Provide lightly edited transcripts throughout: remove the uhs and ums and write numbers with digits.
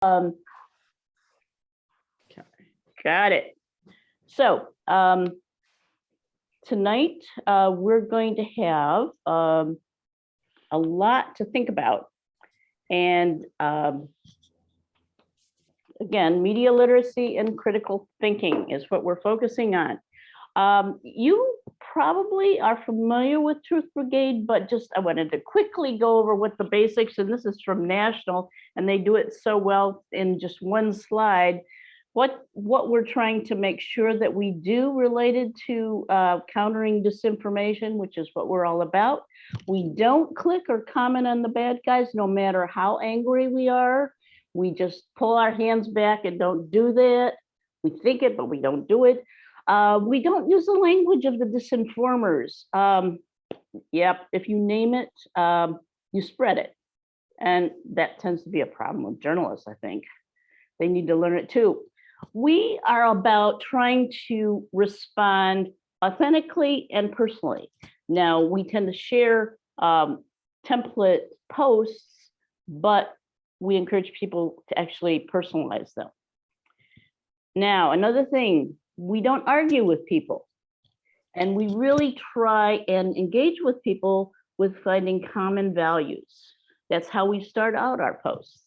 Got it. So tonight we're going to have a lot to think about. And again, media literacy and critical thinking is what we're focusing on. You probably are familiar with Truth Brigade, but just I wanted to quickly go over what the basics, and this is from National, and they do it so well in just one slide. What we're trying to make sure that we do related to countering disinformation, which is what we're all about. We don't click or comment on the bad guys, no matter how angry we are. We just pull our hands back and don't do that. We think it, but we don't do it. We don't use the language of the disinformers. Yep, if you name it, you spread it. And that tends to be a problem with journalists, I think. They need to learn it too. We are about trying to respond authentically and personally. Now, we tend to share template posts, but we encourage people to actually personalize them. Now, another thing, we don't argue with people, and we really try and engage with people with finding common values. That's how we start out our posts.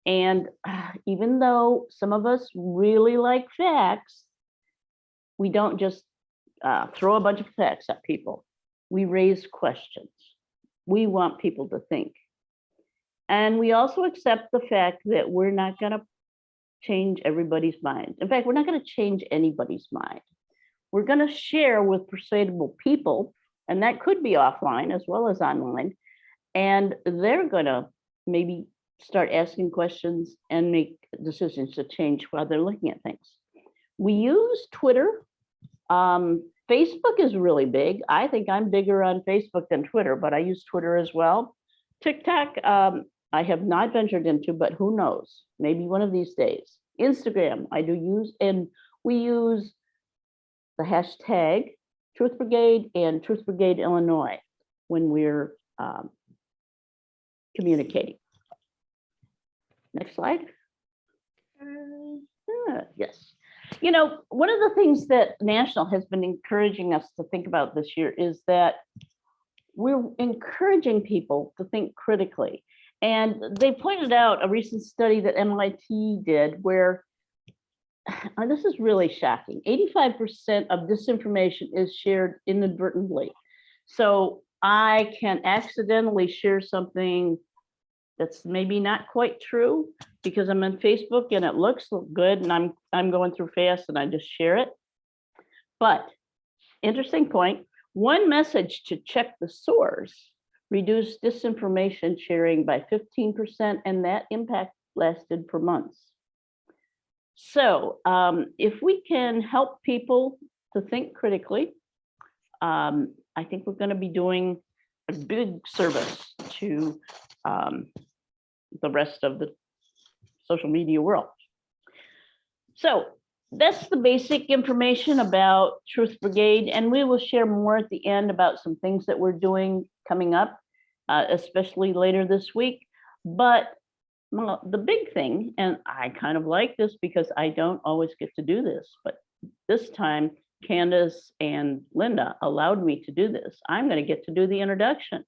And even though some of us really like facts, we don't just throw a bunch of facts at people. We raise questions. We want people to think. And we also accept the fact that we're not going to change everybody's mind. In fact, we're not going to change anybody's mind. We're going to share with persuadable people, and that could be offline as well as online. And they're going to maybe start asking questions and make decisions to change while they're looking at things. We use Twitter. Facebook is really big. I think I'm bigger on Facebook than Twitter, but I use Twitter as well. TikTok, I have not ventured into, but who knows? Maybe one of these days. Instagram, I do use, and we use the hashtag Truth Brigade and Truth Brigade Illinois when we're communicating. Next slide. Yes. You know, one of the things that National has been encouraging us to think about this year is that we're encouraging people to think critically. And they pointed out a recent study that MIT did where, and this is really shocking, 85% of disinformation is shared inadvertently. So I can accidentally share something that's maybe not quite true because I'm on Facebook and it looks good and I'm going through fast and I just share it. But interesting point, one message to check the source reduced disinformation sharing by 15%, and that impact lasted for months. So if we can help people to think critically, I think we're going to be doing a big service to the rest of the social media world. So that's the basic information about Truth Brigade, and we will share more at the end about some things that we're doing coming up, especially later this week. But the big thing, and I kind of like this because I don't always get to do this, but this time Candace and Linda allowed me to do this. I'm going to get to do the introduction.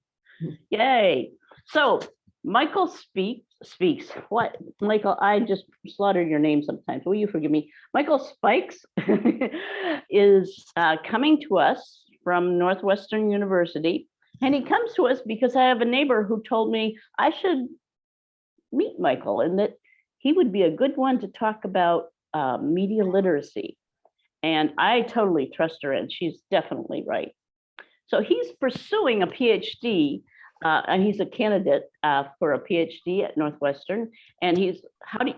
Yay. So Michael speaks. What? Michael, I just slaughtered your name sometimes. Will you forgive me? Michael Spikes is coming to us from Northwestern University. And he comes to us because I have a neighbor who told me I should meet Michael and that he would be a good one to talk about media literacy. And I totally trust her, and she's definitely right. So he's pursuing a PhD, and he's a candidate for a PhD at Northwestern. And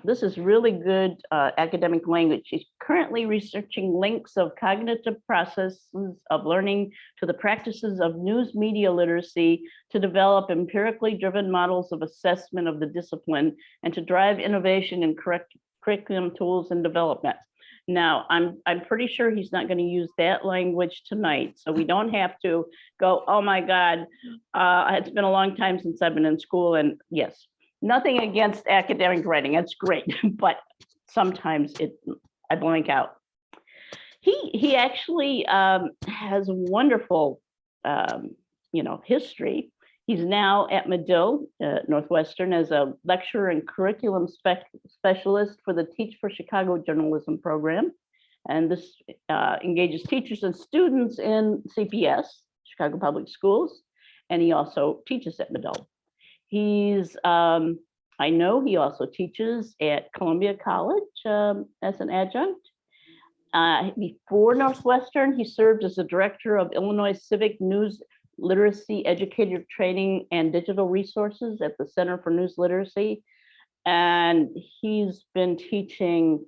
this is really good academic language. He's currently researching links of cognitive processes of learning to the practices of news media literacy to develop empirically driven models of assessment of the discipline and to drive innovation in curriculum tools and development. Now, I'm pretty sure he's not going to use that language tonight, so we don't have to go, oh my God, it's been a long time since I've been in school, and yes, Nothing against academic writing, that's great, but sometimes I blank out. He actually has a wonderful, history. He's now at Medill, Northwestern, as a lecturer and curriculum specialist for the Teach for Chicago journalism program. And this engages teachers and students in CPS, Chicago Public Schools, and he also teaches at Medill. I know he also teaches at Columbia College as an adjunct. Before Northwestern, he served as the director of Illinois Civic News Literacy Educator Training and Digital Resources at the Center for News Literacy. And he's been teaching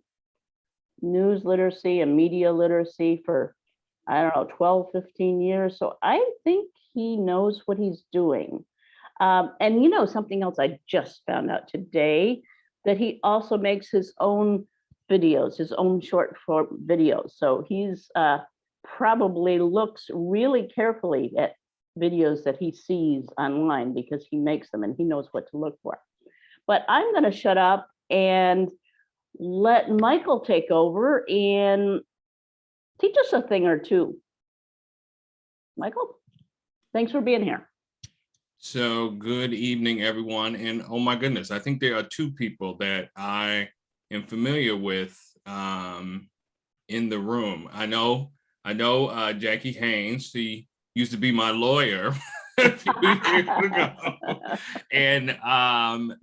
news literacy and media literacy for, 12, 15 years. So I think he knows what he's doing. And something else I just found out today, that he also makes his own videos, his own short form videos. So he's probably looks really carefully at videos that he sees online because he makes them and he knows what to look for. But I'm going to shut up and let Michael take over and teach us a thing or two. Michael, thanks for being here. So good evening, everyone. And oh my goodness, I think there are two people that I am familiar with in the room. I know Jackie Haynes. She used to be my lawyer a few years ago. And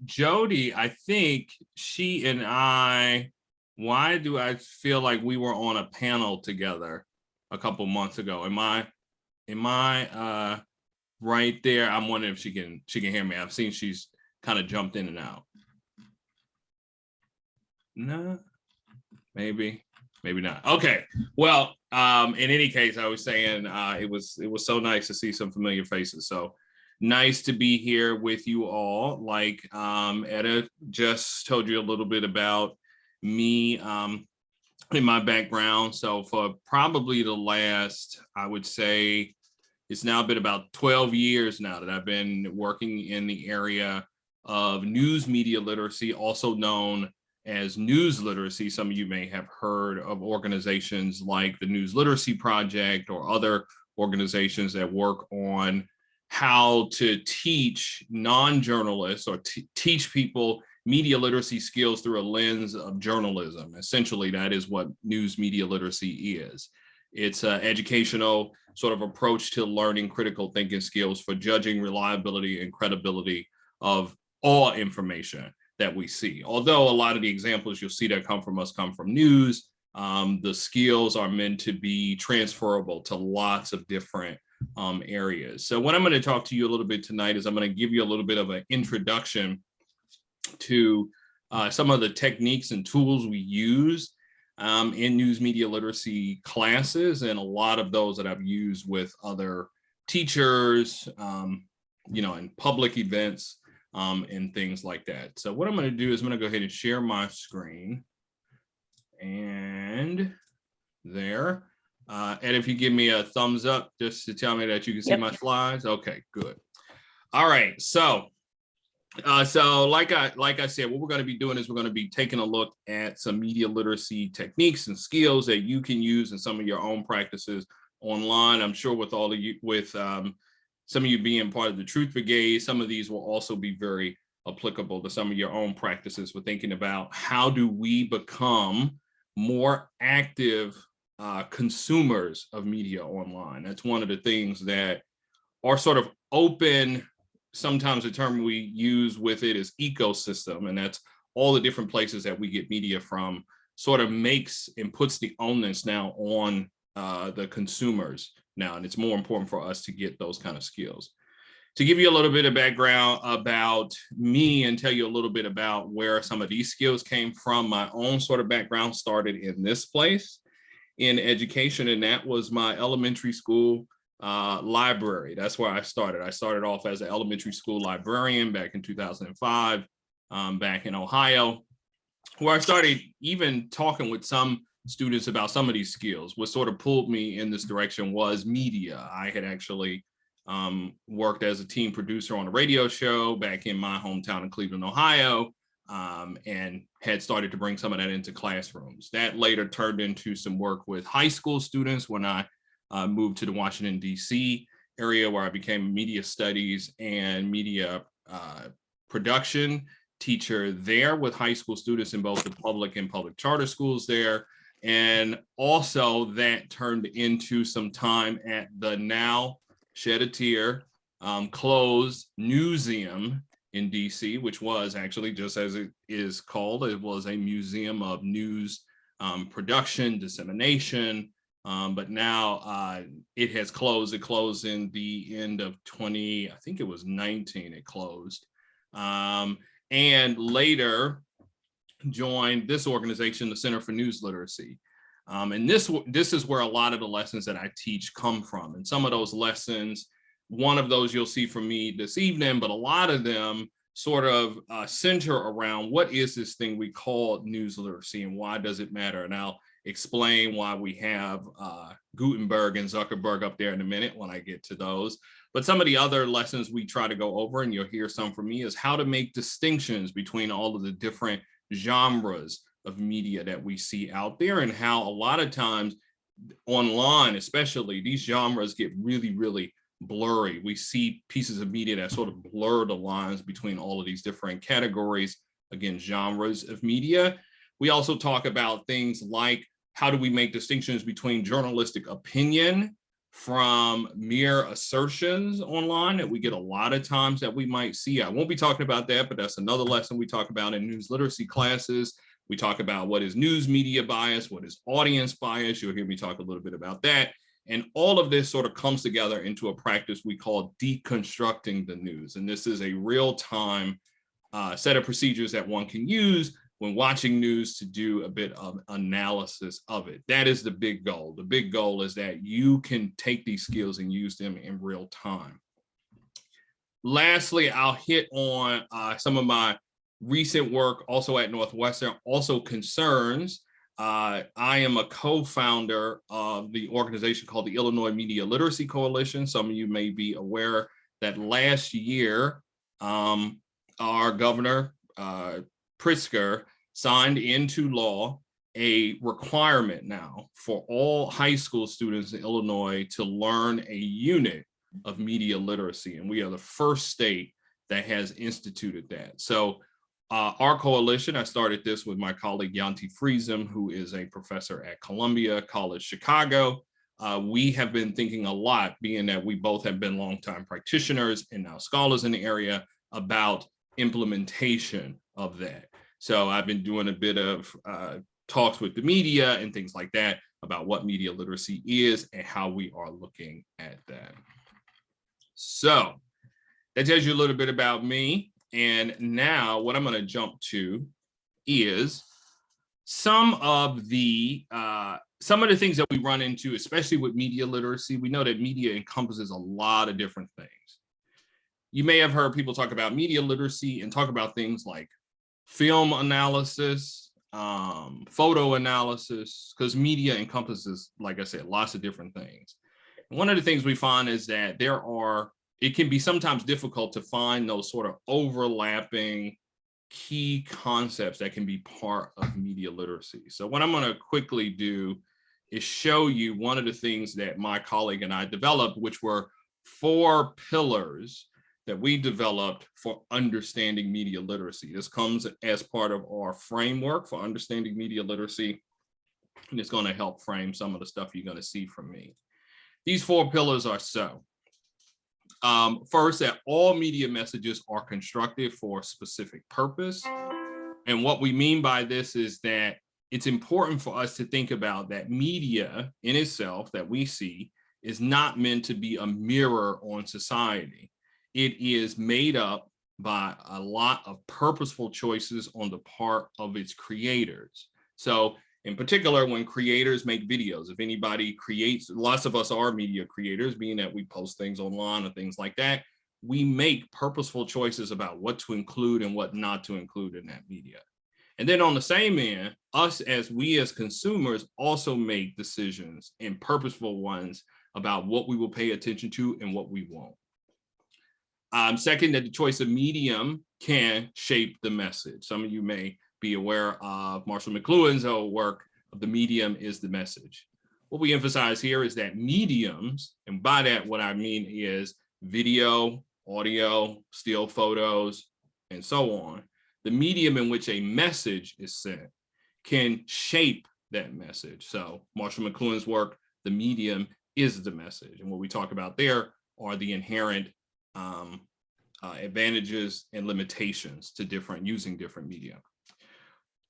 Jody, I think she and I, why do I feel like we were on a panel together a couple months ago? Am I right there? I'm wondering if she can hear me. I've seen she's kind of jumped in and out. No, maybe not. Okay. Well, in any case, I was saying it was so nice to see some familiar faces. So nice to be here with you all. Like Etta just told you a little bit about me in my background. So for probably the last, I would say, it's now been about 12 years now that I've been working in the area of news media literacy, also known as news literacy. Some of you may have heard of organizations like the News Literacy Project or other organizations that work on how to teach non-journalists or teach people media literacy skills through a lens of journalism. Essentially, that is what news media literacy is. It's an educational sort of approach to learning critical thinking skills for judging reliability and credibility of all information that we see. Although a lot of the examples you'll see that come from news, the skills are meant to be transferable to lots of different areas. So what I'm going to talk to you a little bit tonight is I'm going to give you a little bit of an introduction to some of the techniques and tools we use in news media literacy classes, and a lot of those that I've used with other teachers, in public events and things like that. So what I'm going to do is I'm going to go ahead and share my screen. And there. And if you give me a thumbs up just to tell me that you can see my slides. Okay, good. All right. So like I said, what we're going to be doing is we're going to be taking a look at some media literacy techniques and skills that you can use in some of your own practices online. I'm sure with all of you, with some of you being part of the Truth Brigade, some of these will also be very applicable to some of your own practices. We're thinking about how do we become more active consumers of media online. That's one of the things that are sort of open. Sometimes the term we use with it is ecosystem, and that's all the different places that we get media from, sort of makes and puts the onus now on the consumers now, and it's more important for us to get those kind of skills. To give you a little bit of background about me and tell you a little bit about where some of these skills came from, my own sort of background started in this place in education, and that was my elementary school library. That's where I started. I started off as an elementary school librarian back in 2005, back in Ohio, where I started even talking with some students about some of these skills. What sort of pulled me in this direction was media. I had actually worked as a team producer on a radio show back in my hometown in Cleveland, Ohio, and had started to bring some of that into classrooms. That later turned into some work with high school students when I moved to the Washington, D.C. area, where I became a media studies and media production teacher there with high school students in both the public and public charter schools there. And also that turned into some time at the now shed a tear, closed Newseum in DC, which was actually, just as it is called, it was a museum of news production, dissemination, but now it has closed. It closed in the end of 20, I think it was 19, it closed. And later joined this organization, the Center for News Literacy. And this is where a lot of the lessons that I teach come from. And some of those lessons, one of those you'll see from me this evening, but a lot of them sort of center around what is this thing we call news literacy and why does it matter? And I'll explain why we have Gutenberg and Zuckerberg up there in a minute when I get to those. But some of the other lessons we try to go over, and you'll hear some from me, is how to make distinctions between all of the different genres of media that we see out there, and how a lot of times online, especially, these genres get really, really blurry. We see pieces of media that sort of blur the lines between all of these different categories, again, genres of media. We also talk about things like how do we make distinctions between journalistic opinion from mere assertions online that we get a lot of times that we might see. I won't be talking about that, but that's another lesson we talk about in news literacy classes. We talk about what is news media bias, what is audience bias. You'll hear me talk a little bit about that. And all of this sort of comes together into a practice we call deconstructing the news. And this is a real-time set of procedures that one can use when watching news to do a bit of analysis of it. That is the big goal. The big goal is that you can take these skills and use them in real time. Lastly, I'll hit on some of my recent work also at Northwestern, also concerns. I am a co-founder of the organization called the Illinois Media Literacy Coalition. Some of you may be aware that last year, our governor, Pritzker, signed into law a requirement now for all high school students in Illinois to learn a unit of media literacy. And we are the first state that has instituted that. So our coalition, I started this with my colleague Yanti Friesen, who is a professor at Columbia College Chicago. We have been thinking a lot, being that we both have been longtime practitioners and now scholars in the area, about implementation of that. So I've been doing a bit of talks with the media and things like that about what media literacy is and how we are looking at that. So that tells you a little bit about me. And now what I'm going to jump to is some of the things that we run into, especially with media literacy. We know that media encompasses a lot of different things. You may have heard people talk about media literacy and talk about things like film analysis, photo analysis, because media encompasses, like I said, lots of different things. And one of the things we find is that it can be sometimes difficult to find those sort of overlapping key concepts that can be part of media literacy. So what I'm going to quickly do is show you one of the things that my colleague and I developed, which were 4 pillars that we developed for understanding media literacy. This comes as part of our framework for understanding media literacy, and it's going to help frame some of the stuff you're going to see from me. These 4 pillars are so. First, that all media messages are constructed for a specific purpose. And what we mean by this is that it's important for us to think about that media in itself that we see is not meant to be a mirror on society. It is made up by a lot of purposeful choices on the part of its creators. So in particular, when creators make videos, if anybody creates, lots of us are media creators, being that we post things online or things like that, we make purposeful choices about what to include and what not to include in that media. And then on the same end, we as consumers also make decisions, and purposeful ones, about what we will pay attention to and what we won't. Second, that the choice of medium can shape the message. Some of you may be aware of Marshall McLuhan's whole work of the medium is the message. What we emphasize here is that mediums, and by that what I mean is video, audio, still photos, and so on, the medium in which a message is sent can shape that message. So Marshall McLuhan's work, the medium is the message. And what we talk about there are the inherent advantages and limitations to using different media.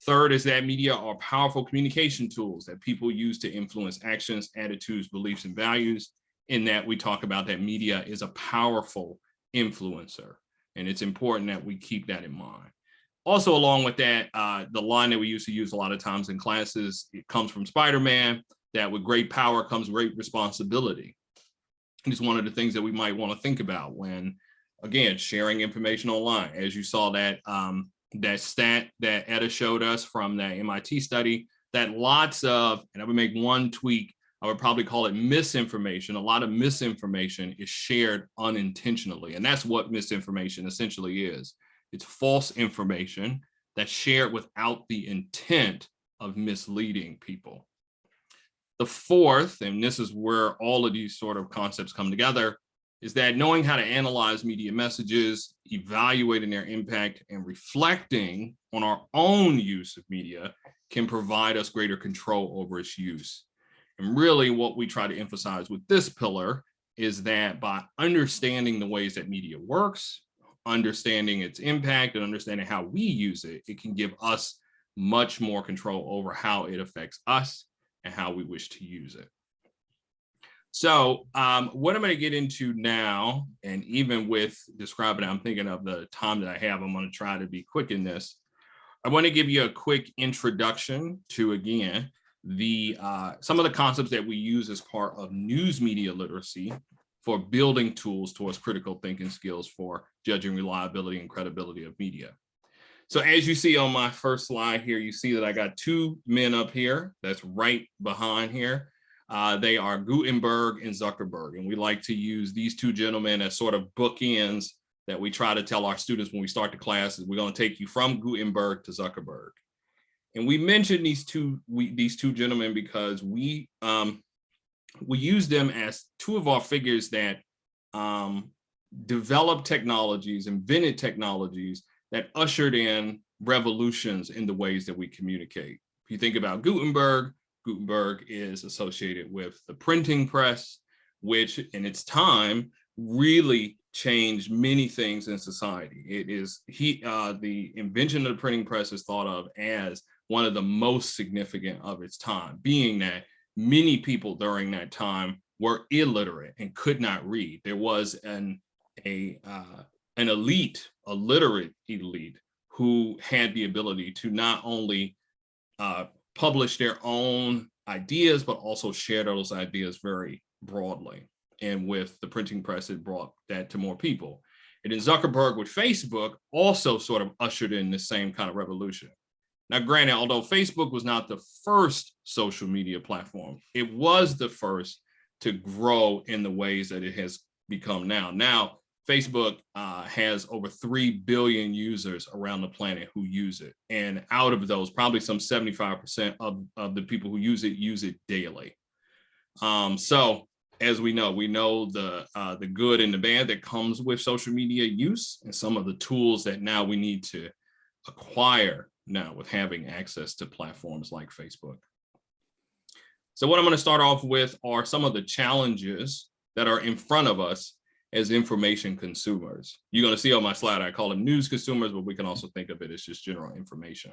Third is that media are powerful communication tools that people use to influence actions, attitudes, beliefs, and values. In that we talk about that media is a powerful influencer. And it's important that we keep that in mind. Also, along with that, the line that we used to use a lot of times in classes, it comes from Spider-Man, that with great power comes great responsibility. And it's one of the things that we might want to think about when, again, sharing information online. As you saw that that stat that Etta showed us from that MIT study, that lots of, and I would make one tweak, I would probably call it misinformation. A lot of misinformation is shared unintentionally. And that's what misinformation essentially is. It's false information that's shared without the intent of misleading people. The fourth, and this is where all of these sort of concepts come together, is that knowing how to analyze media messages, evaluating their impact, and reflecting on our own use of media can provide us greater control over its use. And really what we try to emphasize with this pillar is that by understanding the ways that media works, understanding its impact, and understanding how we use it, it can give us much more control over how it affects us and how we wish to use it. So what I'm going to get into now, and even with describing it, I'm thinking of the time that I have, I'm going to try to be quick in this. I want to give you a quick introduction to, again, some of the concepts that we use as part of news media literacy for building tools towards critical thinking skills for judging reliability and credibility of media. So as you see on my first slide here, you see that I got two men up here that's right behind here. They are Gutenberg and Zuckerberg, and we like to use these two gentlemen as sort of bookends that we try to tell our students when we start the class. We're going to take you from Gutenberg to Zuckerberg. And we mentioned these two gentlemen because we use them as two of our figures that developed technologies, invented technologies that ushered in revolutions in the ways that we communicate. If you think about Gutenberg, Gutenberg is associated with the printing press, which in its time really changed many things in society. It is the invention of the printing press is thought of as one of the most significant of its time, being that many people during that time were illiterate and could not read. There was an elite, a literate elite, who had the ability to not only publish their own ideas, but also share those ideas very broadly. And with the printing press, it brought that to more people. And then Zuckerberg with Facebook also sort of ushered in the same kind of revolution. Now, granted, although Facebook was not the first social media platform, it was the first to grow in the ways that it has become now. Now, Facebook has over 3 billion users around the planet who use it. And out of those, probably some 75% of the people who use it daily. So as we know the good and the bad that comes with social media use, and some of the tools that now we need to acquire now with having access to platforms like Facebook. So what I'm going to start off with are some of the challenges that are in front of us as information consumers. You're going to see on my slide, I call them news consumers, but we can also think of it as just general information.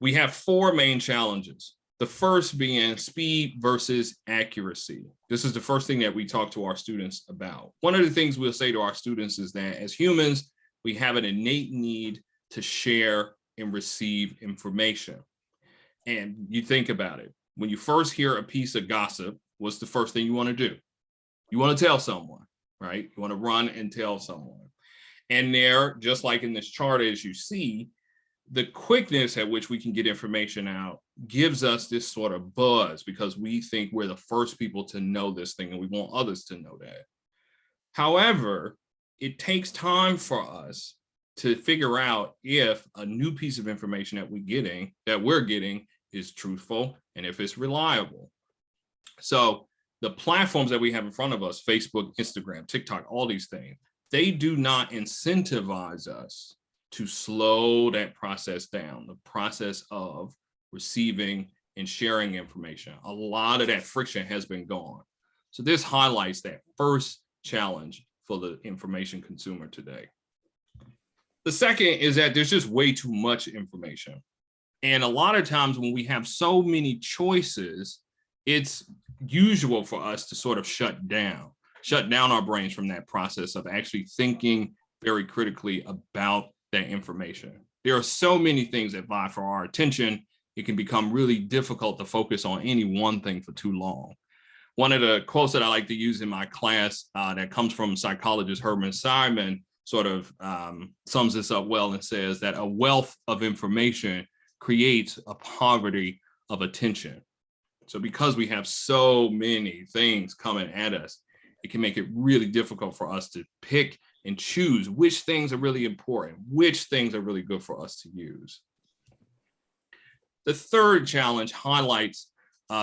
We have 4 main challenges. The first being speed versus accuracy. This is the first thing that we talk to our students about. One of the things we'll say to our students is that as humans, we have an innate need to share and receive information. And you think about it, when you first hear a piece of gossip, what's the first thing you want to do? You want to tell someone, right? You want to run and tell someone. And there, just like in this chart, as you see, the quickness at which we can get information out gives us this sort of buzz because we think we're the first people to know this thing and we want others to know that. However, it takes time for us to figure out if a new piece of information that we're getting is truthful and if it's reliable. So the platforms that we have in front of us, Facebook, Instagram, TikTok, all these things, they do not incentivize us to slow that process down, the process of receiving and sharing information. A lot of that friction has been gone. So this highlights that first challenge for the information consumer today. The second is that there's just way too much information. And a lot of times when we have so many choices, it's usual for us to sort of shut down our brains from that process of actually thinking very critically about that information. There are so many things that vie for our attention. It can become really difficult to focus on any one thing for too long. One of the quotes that I like to use in my class that comes from psychologist Herman Simon sort of sums this up well and says that a wealth of information creates a poverty of attention. So because we have so many things coming at us, it can make it really difficult for us to pick and choose which things are really important, which things are really good for us to use. The third challenge highlights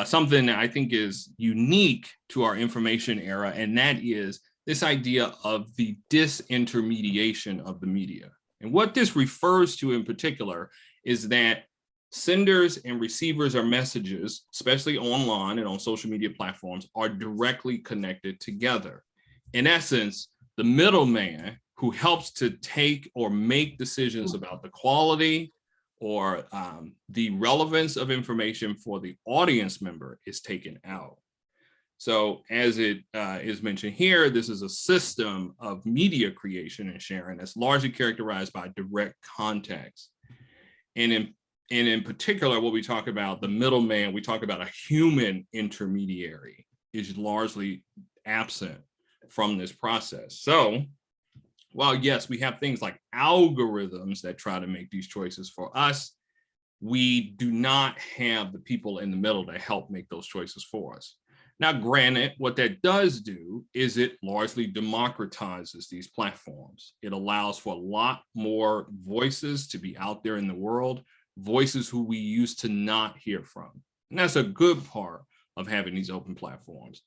something that I think is unique to our information era, and that is this idea of the disintermediation of the media. And what this refers to in particular is that senders and receivers of messages, especially online and on social media platforms, are directly connected together. In essence, the middleman who helps to take or make decisions about the quality or the relevance of information for the audience member is taken out. So as it is mentioned here, this is a system of media creation and sharing that's largely characterized by direct contacts. And in particular, what we talk about, the middleman, we talk about a human intermediary is largely absent from this process. So while yes, we have things like algorithms that try to make these choices for us, we do not have the people in the middle to help make those choices for us. Now, granted, what that does do is it largely democratizes these platforms. It allows for a lot more voices to be out there in the world, voices who we used to not hear from. And that's a good part of having these open platforms.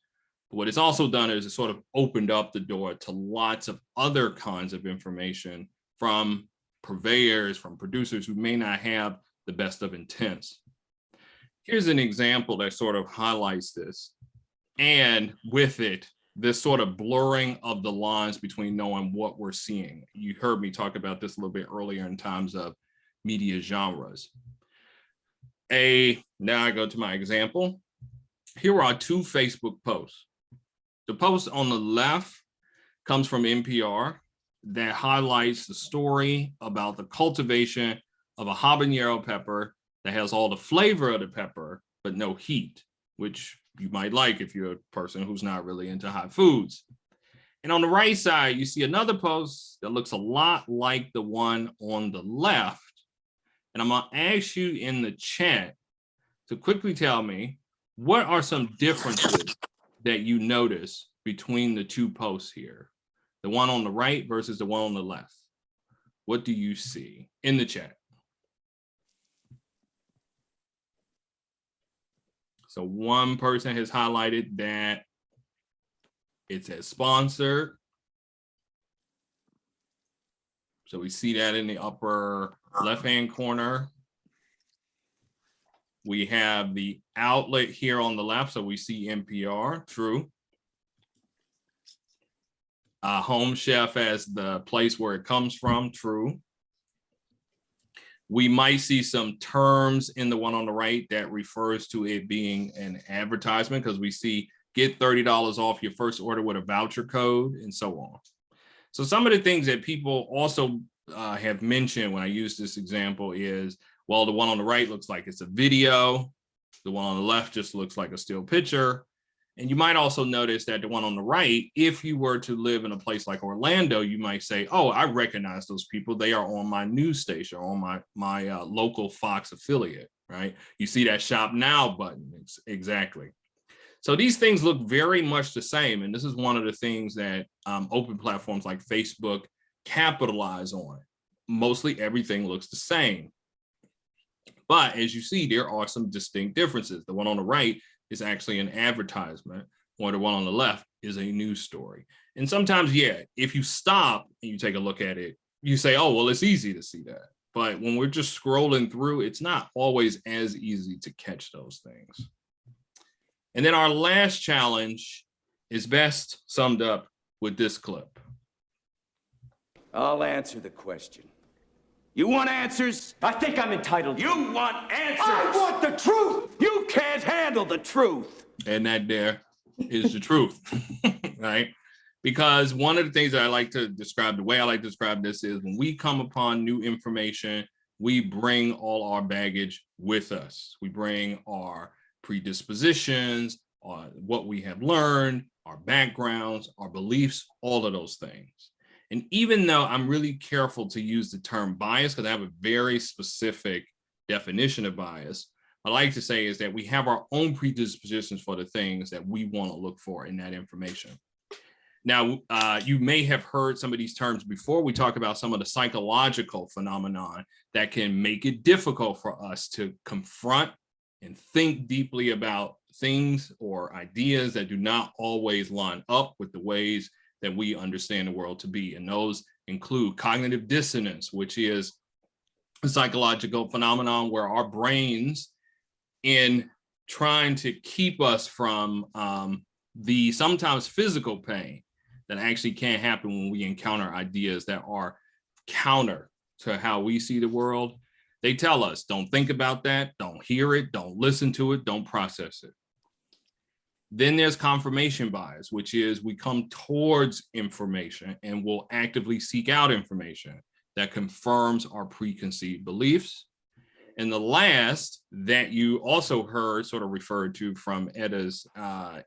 But what it's also done is it sort of opened up the door to lots of other kinds of information from purveyors, from producers who may not have the best of intents. Here's an example that sort of highlights this. And with it, this sort of blurring of the lines between knowing what we're seeing. You heard me talk about this a little bit earlier in terms of media genres. Now I go to my example. Here are two Facebook posts. The post on the left comes from NPR that highlights the story about the cultivation of a habanero pepper that has all the flavor of the pepper, but no heat, which you might like if you're a person who's not really into hot foods. And on the right side, you see another post that looks a lot like the one on the left. And I'm gonna ask you in the chat to quickly tell me, what are some differences that you notice between the two posts here? The one on the right versus the one on the left. What do you see in the chat? So one person has highlighted that it says sponsored. So we see that in the upper left-hand corner. We have the outlet here on the left, so we see NPR, true. Home Chef as the place where it comes from, true. We might see some terms in the one on the right that refers to it being an advertisement, because we see get $30 off your first order with a voucher code and so on. So some of the things that people also have mentioned when I use this example is, well, the one on the right looks like it's a video. The one on the left just looks like a still picture. And you might also notice that the one on the right, if you were to live in a place like Orlando, you might say, oh, I recognize those people. They are on my news station, on my local Fox affiliate, right? You see that Shop Now button, exactly. So these things look very much the same. And this is one of the things that open platforms like Facebook capitalize on. Mostly everything looks the same. But as you see, there are some distinct differences. The one on the right is actually an advertisement, or the one on the left is a news story. And sometimes, yeah, if you stop and you take a look at it, you say, oh, well, it's easy to see that. But when we're just scrolling through, it's not always as easy to catch those things. And then our last challenge is best summed up with this clip. I'll answer the question. You want answers? I think I'm entitled. You want answers? I want the truth! You can't handle the truth. And that there is the truth, right? Because one of the things that I like to describe, the way I like to describe this is when we come upon new information, we bring all our baggage with us. We bring our predispositions, what we have learned, our backgrounds, our beliefs, all of those things. And even though I'm really careful to use the term bias, because I have a very specific definition of bias, I like to say is that we have our own predispositions for the things that we want to look for in that information. Now, you may have heard some of these terms before. We talk about some of the psychological phenomenon that can make it difficult for us to confront and think deeply about things or ideas that do not always line up with the ways that we understand the world to be. And those include cognitive dissonance, which is a psychological phenomenon where our brains, in trying to keep us from the sometimes physical pain that actually can happen when we encounter ideas that are counter to how we see the world, they tell us, don't think about that, don't hear it, don't listen to it, don't process it. Then there's confirmation bias, which is we come towards information and will actively seek out information that confirms our preconceived beliefs. And the last that you also heard sort of referred to from Edda's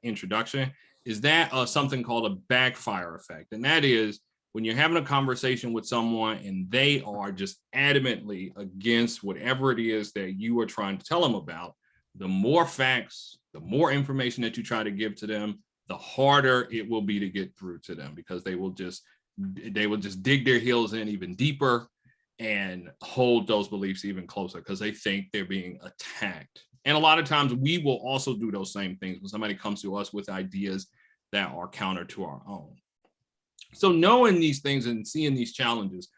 introduction is that something called a backfire effect. And that is when you're having a conversation with someone and they are just adamantly against whatever it is that you are trying to tell them about, the more facts, the more information that you try to give to them, the harder it will be to get through to them, because they will just dig their heels in even deeper and hold those beliefs even closer because they think they're being attacked. And a lot of times we will also do those same things when somebody comes to us with ideas that are counter to our own. So knowing these things and seeing these challenges,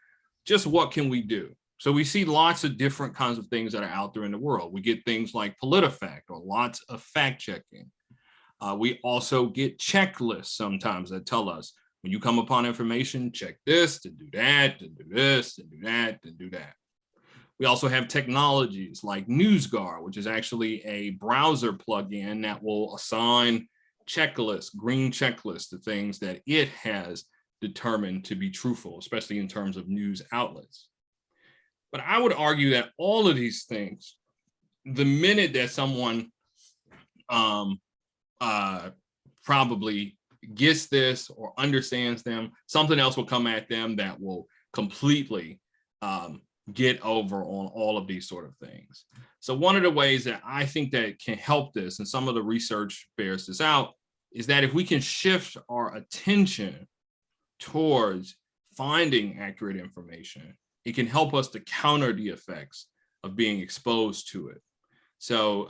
just what can we do? So we see lots of different kinds of things that are out there in the world. We get things like PolitiFact or lots of fact checking. We also get checklists sometimes that tell us when you come upon information, check this to do that, to do this, and do that, and do that. We also have technologies like NewsGuard, which is actually a browser plugin that will assign checklists, green checklists to things that it has determined to be truthful, especially in terms of news outlets. But I would argue that all of these things, the minute that someone probably gets this or understands them, something else will come at them that will completely get over on all of these sort of things. So one of the ways that I think that can help this, and some of the research bears this out, is that if we can shift our attention towards finding accurate information, it can help us to counter the effects of being exposed to it. So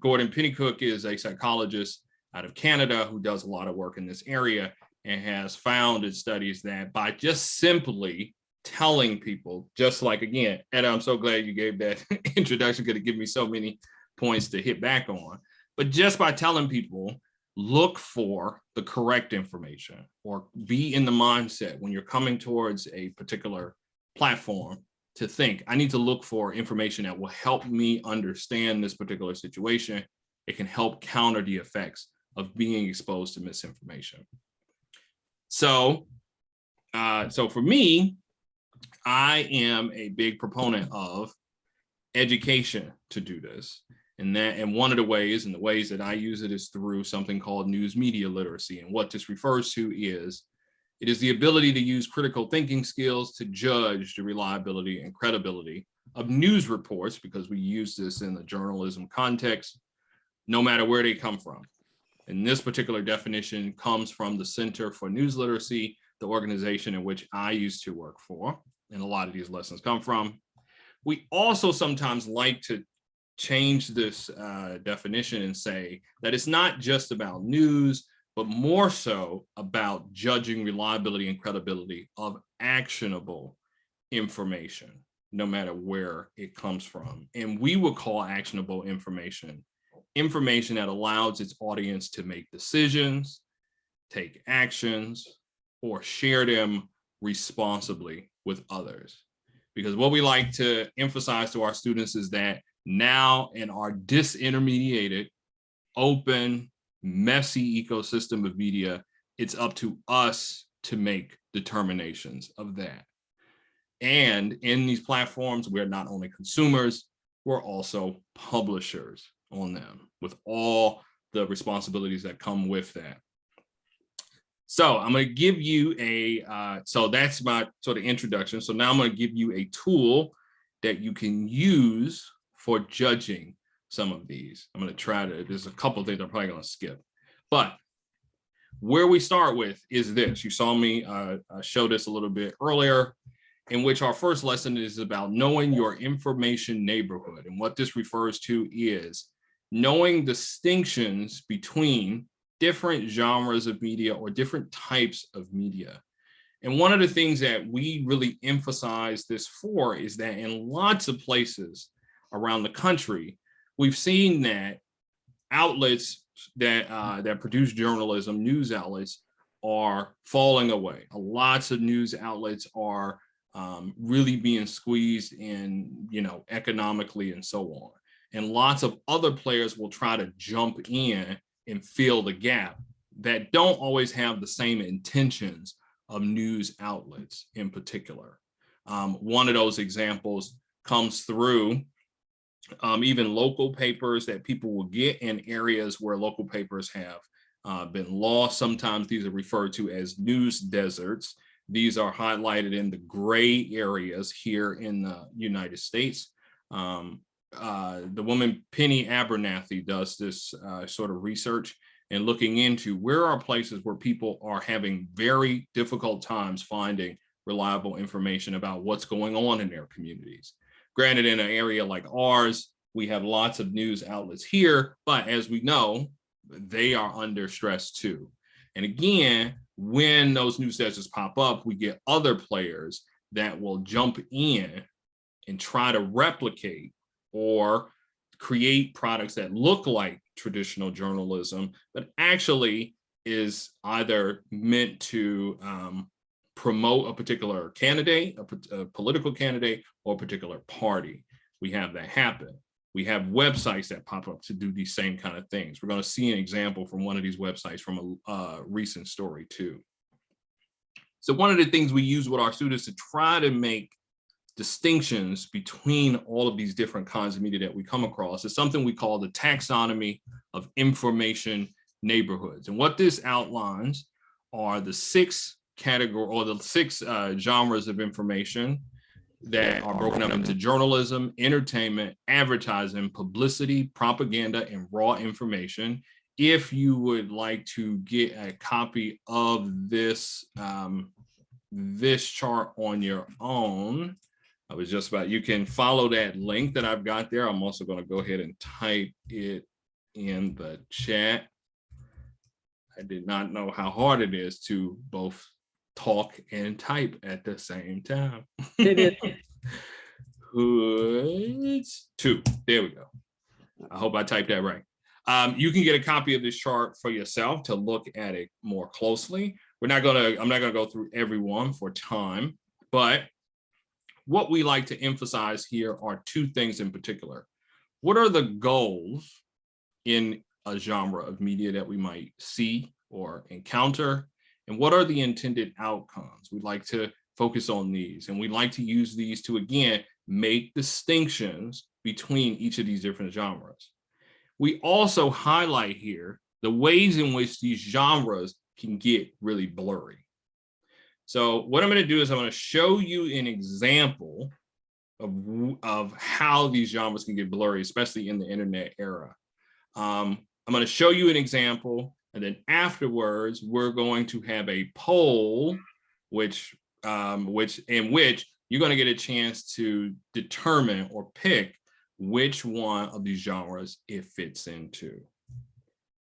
Gordon Pennycook is a psychologist out of Canada who does a lot of work in this area and has found in studies that by just simply telling people, just like, again, Edda, I'm so glad you gave that introduction because it gave me so many points to hit back on. But just by telling people, look for the correct information or be in the mindset when you're coming towards a particular platform to think, I need to look for information that will help me understand this particular situation. It can help counter the effects of being exposed to misinformation. So for me, I am a big proponent of education to do this. And one of the ways, and the ways that I use it, is through something called news media literacy. And what this refers to is, it is the ability to use critical thinking skills to judge the reliability and credibility of news reports, because we use this in the journalism context, no matter where they come from. And this particular definition comes from the Center for News Literacy, the organization in which I used to work for, and a lot of these lessons come from. We also sometimes like to change this definition and say that it's not just about news, but more so about judging reliability and credibility of actionable information, no matter where it comes from. And we would call actionable information that allows its audience to make decisions, take actions, or share them responsibly with others. Because what we like to emphasize to our students is that now in our disintermediated, open, messy ecosystem of media, it's up to us to make determinations of that. And in these platforms, we're not only consumers, we're also publishers on them, with all the responsibilities that come with that. So I'm going to give you so that's my sort of introduction. So now I'm going to give you a tool that you can use for judging some of these. I'm going to try to, there's a couple of things I'm probably going to skip, but where we start with is this. You saw me show this a little bit earlier, in which our first lesson is about knowing your information neighborhood. And what this refers to is knowing distinctions between different genres of media or different types of media. And one of the things that we really emphasize this for is that in lots of places around the country, we've seen that outlets that produce journalism, news outlets, are falling away. Lots of news outlets are really being squeezed in, economically and so on. And lots of other players will try to jump in and fill the gap that don't always have the same intentions of news outlets in particular. One of those examples comes through even local papers that people will get in areas where local papers have been lost. Sometimes these are referred to as news deserts. These are highlighted in the gray areas here in the United States. The woman Penny Abernathy does this sort of research and looking into where are places where people are having very difficult times finding reliable information about what's going on in their communities. Granted, in an area like ours, we have lots of news outlets here, but as we know, they are under stress too. And again, when those news deserts pop up, we get other players that will jump in and try to replicate or create products that look like traditional journalism, but actually is either meant to promote a particular candidate, a political candidate, or a particular party. We have that happen. We have websites that pop up to do these same kind of things. We're going to see an example from one of these websites from a recent story too. So one of the things we use with our students to try to make distinctions between all of these different kinds of media that we come across is something we call the taxonomy of information neighborhoods. And what this outlines are the six genres of information that are broken up into journalism, entertainment, advertising, publicity, propaganda, and raw information. If you would like to get a copy of this, this chart on your own, you can follow that link that I've got there. I'm also going to go ahead and type it in the chat. I did not know how hard it is to both talk and type at the same time. It is. Hoods 2. There we go. I hope I typed that right. You can get a copy of this chart for yourself to look at it more closely. I'm not gonna go through every one for time, but what we like to emphasize here are two things in particular. What are the goals in a genre of media that we might see or encounter? And what are the intended outcomes? We'd like to focus on these, and we'd like to use these to, again, make distinctions between each of these different genres. we also highlight here the ways in which these genres can get really blurry. So what I'm going to do is I'm going to show you an example of how these genres can get blurry, especially in the internet era. I'm going to show you an example, and then afterwards we're going to have a poll, which you're going to get a chance to determine or pick which one of these genres it fits into.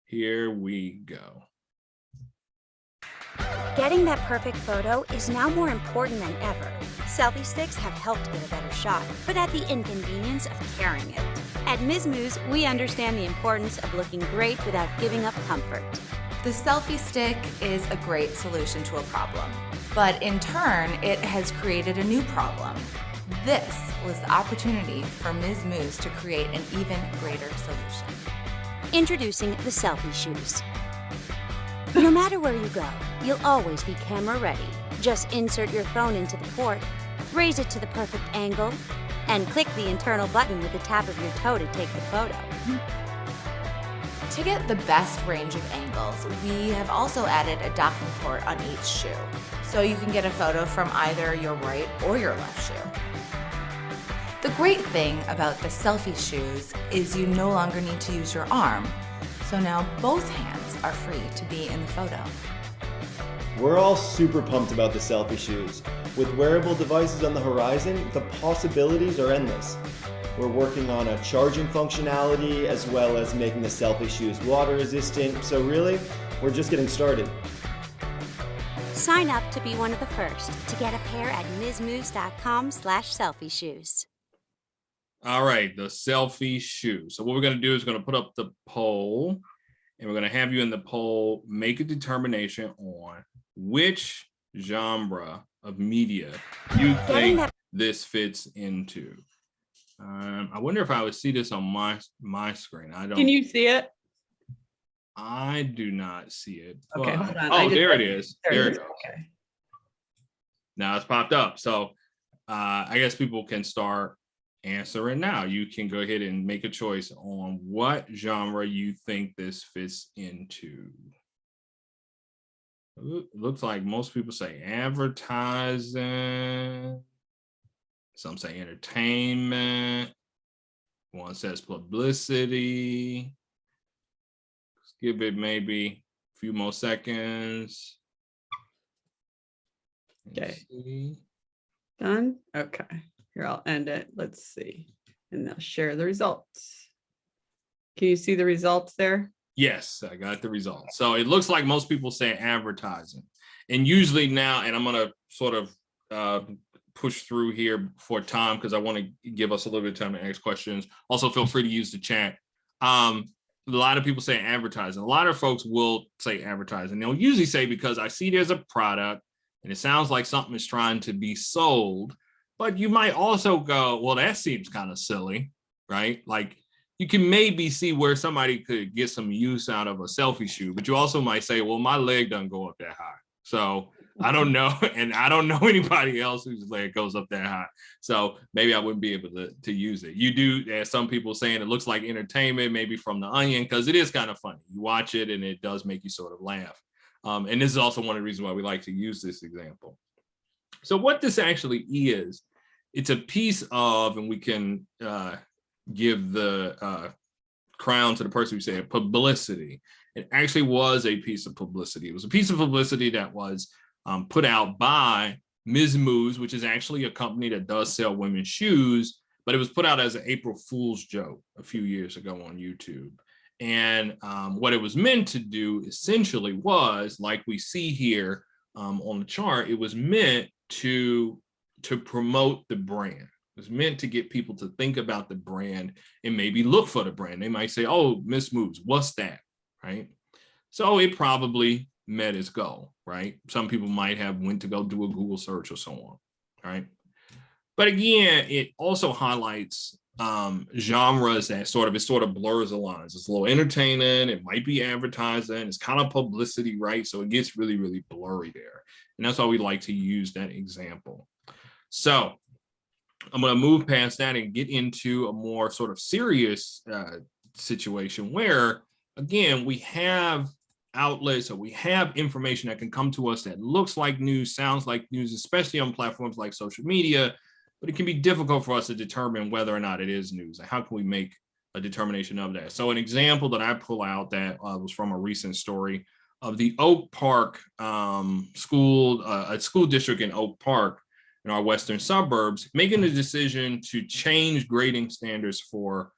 Here we go. Getting that perfect photo is now more important than ever. Selfie sticks have helped get a better shot, but at the inconvenience of carrying it. At Ms. Moose, we understand the importance of looking great without giving up comfort. The selfie stick is a great solution to a problem, but in turn, it has created a new problem. This was the opportunity for Ms. Moose to create an even greater solution. Introducing the selfie shoes. No matter where you go, you'll always be camera ready. Just insert your phone into the port, raise it to the perfect angle, and click the internal button with the tap of your toe to take the photo. To get the best range of angles, we have also added a docking port on each shoe, so you can get a photo from either your right or your left shoe. The great thing about the selfie shoes is you no longer need to use your arm, so now both hands are free to be in the photo. We're all super pumped about the selfie shoes. With wearable devices on the horizon, the possibilities are endless. We're working on a charging functionality as well as making the selfie shoes water resistant, so really, we're just getting started. Sign up to be one of the first to get a pair at msmoose.com/selfieshoes. All right, the selfie shoe. So what we're going to do is going to put up the poll, and we're going to have you in the poll make a determination on which genre of media you think this fits into. I wonder if I would see this on my screen. I don't. Can you see it? I do not see it. Okay, hold on. Oh, there it is. There it is. Okay. Now it's popped up. So I guess people can start answering now. You can go ahead and make a choice on what genre you think this fits into. It looks like most people say advertising. Some say entertainment. One says publicity. Let's give it maybe a few more seconds. Okay. Done? Okay. Here, I'll end it. Let's see. And I'll share the results. Can you see the results there? Yes, I got the results. So it looks like most people say advertising. And usually now, and I'm going to sort of push through here for time because I want to give us a little bit of time to ask questions. Also, feel free to use the chat. A lot of people say advertising. A lot of folks will say advertising. They'll usually say, because I see there's a product and it sounds like something is trying to be sold, but you might also go, well, that seems kind of silly, right? Like you can maybe see where somebody could get some use out of a selfie shoe, but you also might say, well, my leg doesn't go up that high. So I don't know. And I don't know anybody else whose leg goes up that high. So maybe I wouldn't be able to use it. You do, as some people saying, it looks like entertainment, maybe from The Onion, because it is kind of funny. You watch it and it does make you sort of laugh. And this is also one of the reasons why we like to use this example. So what this actually is, it's a piece of, and we can give the crown to the person who said publicity. It actually was a piece of publicity. It was a piece of publicity that was put out by Ms. Moose, which is actually a company that does sell women's shoes, but it was put out as an April Fool's joke a few years ago on YouTube. And what it was meant to do essentially was, like we see here on the chart, it was meant to promote the brand. It was meant to get people to think about the brand and maybe look for the brand. They might say, oh, Miss Moves, what's that, right? So it probably met its goal, right? Some people might have went to go do a Google search or so on, right? But again, it also highlights genres that sort of blurs the lines. It's a little entertaining, it might be advertising, it's kind of publicity, right? So it gets really, really blurry there. And that's why we like to use that example. So I'm going to move past that and get into a more sort of serious situation where, again, we have outlets or we have information that can come to us that looks like news, sounds like news, especially on platforms like social media, but it can be difficult for us to determine whether or not it is news. And how can we make a determination of that? So an example that I pull out that was from a recent story of the Oak Park school, a school district in Oak Park in our western suburbs, making the decision to change grading standards for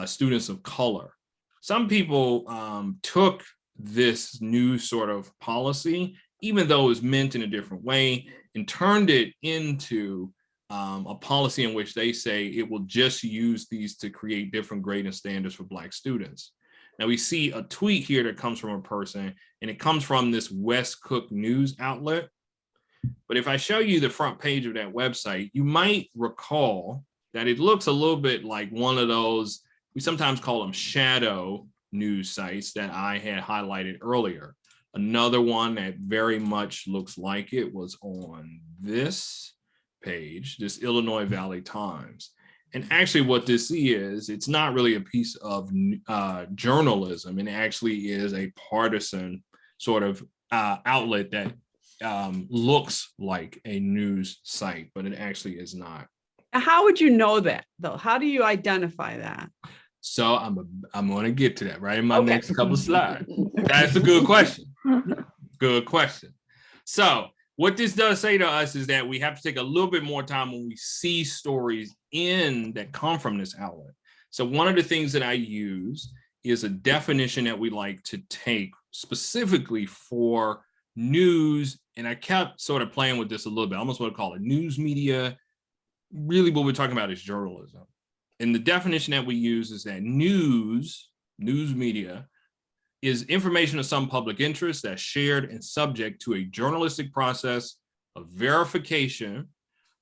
students of color. Some people took this new sort of policy, even though it was meant in a different way, and turned it into a policy in which they say it will just use these to create different grading standards for Black students. Now we see a tweet here that comes from a person, and it comes from this West Cook news outlet. But if I show you the front page of that website, you might recall that it looks a little bit like one of those, we sometimes call them shadow news sites that I had highlighted earlier. Another one that very much looks like it was on this page, this Illinois Valley Times. And actually what this is, it's not really a piece of journalism, and actually is a partisan sort of outlet that looks like a news site, but it actually is not. How would you know that though? How do you identify that? So I'm going to get to that right in my next couple of slides. That's a good question. Good question. So what this does say to us is that we have to take a little bit more time when we see stories that come from this outlet. So one of the things that I use is a definition that we like to take specifically for news. And I kept sort of playing with this a little bit. I almost want to call it news media. Really what we're talking about is journalism. And the definition that we use is that news media is information of some public interest that's shared and subject to a journalistic process of verification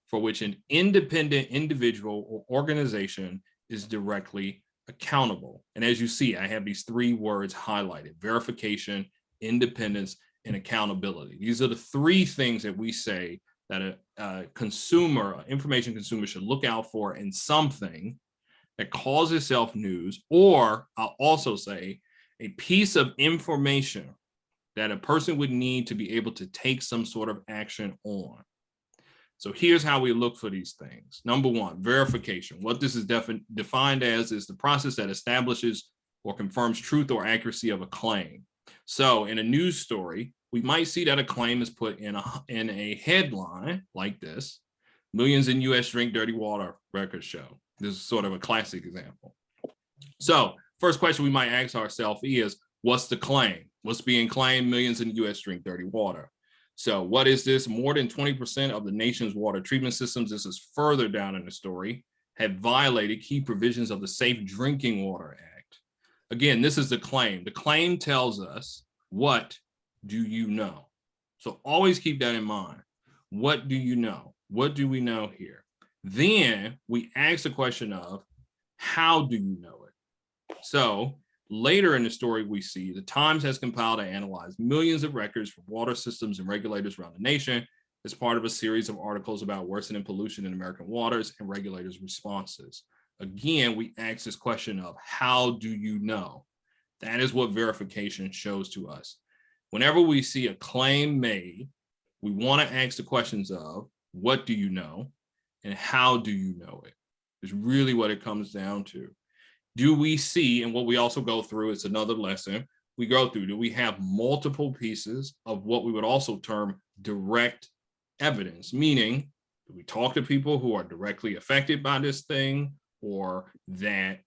for which an independent individual or organization is directly accountable. And as you see, I have these three words highlighted: verification, independence, and accountability. These are the three things that we say that a consumer, information consumer, should look out for in something that calls itself news, or I'll also say a piece of information that a person would need to be able to take some sort of action on. So here's how we look for these things. Number one, verification. What this is defined as is the process that establishes or confirms truth or accuracy of a claim. So in a news story, we might see that a claim is put in a headline like this: millions in US drink dirty water, records show. This is sort of a classic example. So first question we might ask ourselves is, what's the claim? What's being claimed? Millions in US drink dirty water. So what is this? More than 20% of the nation's water treatment systems, this is further down in the story, have violated key provisions of the Safe Drinking Water Act. Again, this is the claim. The claim tells us, what do you know? So always keep that in mind. What do you know? What do we know here? Then we ask the question of, how do you know it? So later in the story, we see the Times has compiled and analyzed millions of records from water systems and regulators around the nation as part of a series of articles about worsening pollution in American waters and regulators' responses. Again, we ask this question of, how do you know? That is what verification shows to us. Whenever we see a claim made, we want to ask the questions of, what do you know? And how do you know it? Is really what it comes down to. Do we see, and what we also go through, it's another lesson we go through, do we have multiple pieces of what we would also term direct evidence? Meaning, do we talk to people who are directly affected by this thing, or that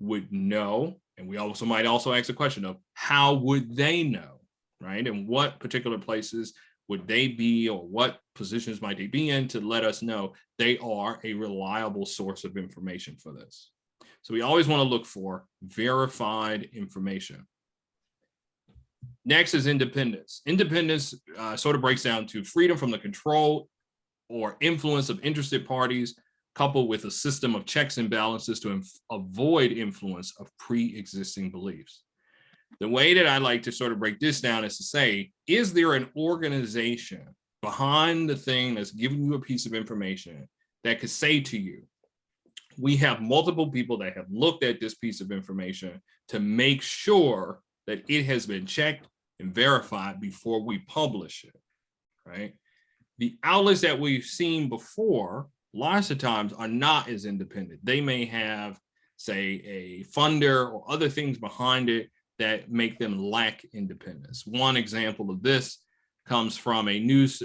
would know? And we also might also ask the question of, how would they know, right? And what particular places would they be, or what positions might they be in to let us know they are a reliable source of information for this? So we always want to look for verified information. Next is independence. Independence sort of breaks down to freedom from the control or influence of interested parties, coupled with a system of checks and balances to avoid influence of pre-existing beliefs. The way that I like to sort of break this down is to say, is there an organization behind the thing that's giving you a piece of information that could say to you, we have multiple people that have looked at this piece of information to make sure that it has been checked and verified before we publish it, right? The outlets that we've seen before, lots of times, are not as independent. They may have, say, a funder or other things behind it that make them lack independence. One example of this comes from a news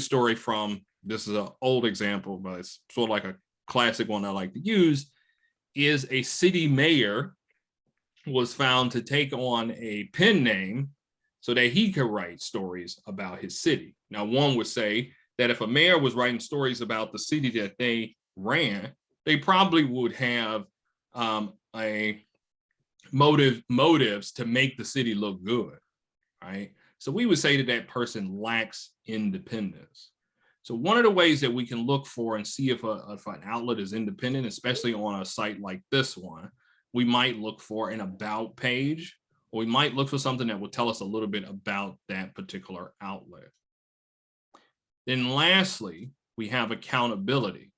story from, this is an old example, but it's sort of like a classic one I like to use, is a city mayor was found to take on a pen name so that he could write stories about his city. Now, one would say that if a mayor was writing stories about the city that they ran, they probably would have a motives to make the city look good, right? So we would say that that person lacks independence. So one of the ways that we can look for and see if an outlet is independent, especially on a site like this one, we might look for an about page, or we might look for something that will tell us a little bit about that particular outlet. Then lastly, we have accountability.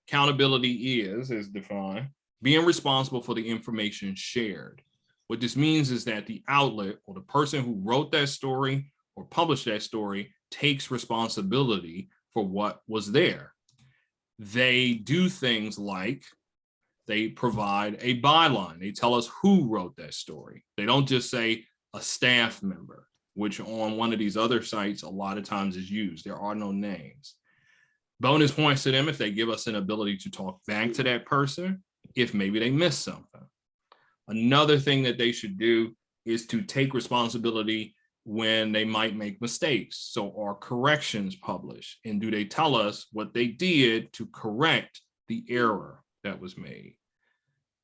Accountability is, as defined, being responsible for the information shared. What this means is that the outlet or the person who wrote that story or published that story takes responsibility for what was there. They do things like they provide a byline. They tell us who wrote that story. They don't just say a staff member, which on one of these other sites a lot of times is used. There are no names. Bonus points to them if they give us an ability to talk back to that person if maybe they missed something. Another thing that they should do is to take responsibility when they might make mistakes. So are corrections published? And do they tell us what they did to correct the error that was made?